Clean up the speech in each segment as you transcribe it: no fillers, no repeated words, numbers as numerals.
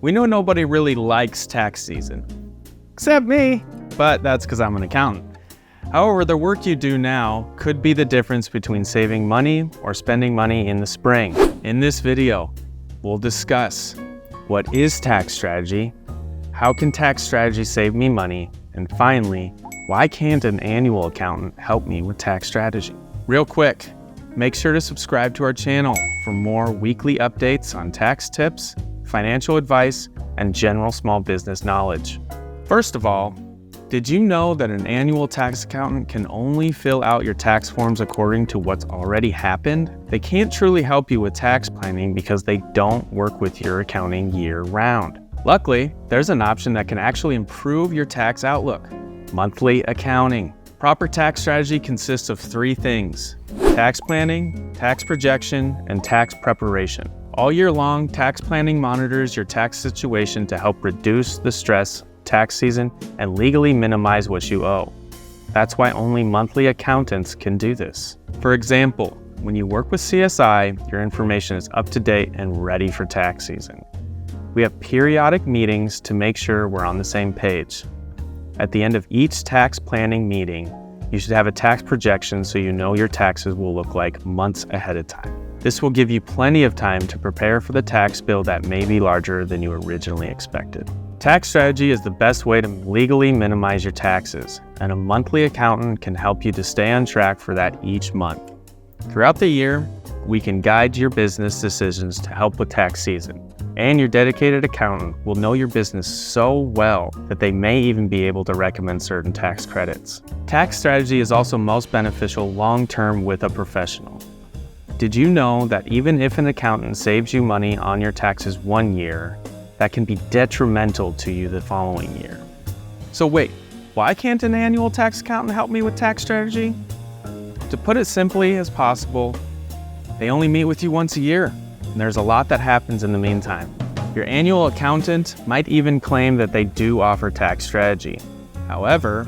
We know nobody really likes tax season, except me, but that's because I'm an accountant. However, the work you do now could be the difference between saving money or spending money in the spring. In this video, we'll discuss what is tax strategy, how can tax strategy save me money, and finally, why can't an annual accountant help me with tax strategy? Real quick, make sure to subscribe to our channel for more weekly updates on tax tips, financial advice, and general small business knowledge. First of all, did you know that an annual tax accountant can only fill out your tax forms according to what's already happened? They can't truly help you with tax planning because they don't work with your accounting year-round. Luckily, there's an option that can actually improve your tax outlook: monthly accounting. Proper tax strategy consists of three things: tax planning, tax projection, and tax preparation. All year long, tax planning monitors your tax situation to help reduce the stress tax season and legally minimize what you owe. That's why only monthly accountants can do this. For example, when you work with CSI, your information is up to date and ready for tax season. We have periodic meetings to make sure we're on the same page. At the end of each tax planning meeting, you should have a tax projection so you know your taxes will look like months ahead of time. This will give you plenty of time to prepare for the tax bill that may be larger than you originally expected. Tax strategy is the best way to legally minimize your taxes, and a monthly accountant can help you to stay on track for that each month. Throughout the year, we can guide your business decisions to help with tax season, and your dedicated accountant will know your business so well that they may even be able to recommend certain tax credits. Tax strategy is also most beneficial long-term with a professional. Did you know that even if an accountant saves you money on your taxes one year, that can be detrimental to you the following year? So wait, why can't an annual tax accountant help me with tax strategy? To put it simply as possible, they only meet with you once a year, and there's a lot that happens in the meantime. Your annual accountant might even claim that they do offer tax strategy. However,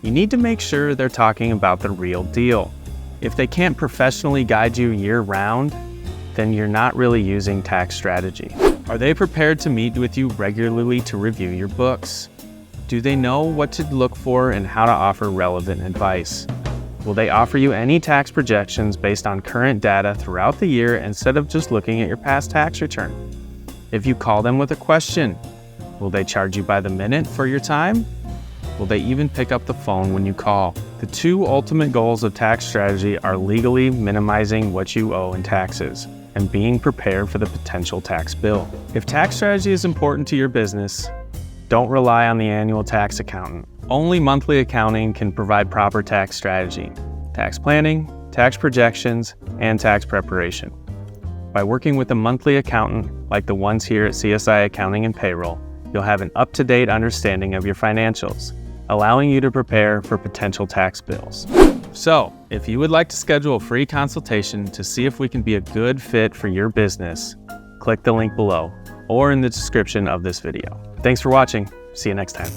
you need to make sure they're talking about the real deal. If they can't professionally guide you year-round, then you're not really using tax strategy. Are they prepared to meet with you regularly to review your books? Do they know what to look for and how to offer relevant advice? Will they offer you any tax projections based on current data throughout the year instead of just looking at your past tax return? If you call them with a question, will they charge you by the minute for your time? Will they even pick up the phone when you call? The two ultimate goals of tax strategy are legally minimizing what you owe in taxes and being prepared for the potential tax bill. If tax strategy is important to your business, don't rely on the annual tax accountant. Only monthly accounting can provide proper tax strategy, tax planning, tax projections, and tax preparation. By working with a monthly accountant like the ones here at CSI Accounting and Payroll, you'll have an up-to-date understanding of your financials, allowing you to prepare for potential tax bills. So, if you would like to schedule a free consultation to see if we can be a good fit for your business, click the link below or in the description of this video. Thanks for watching. See you next time.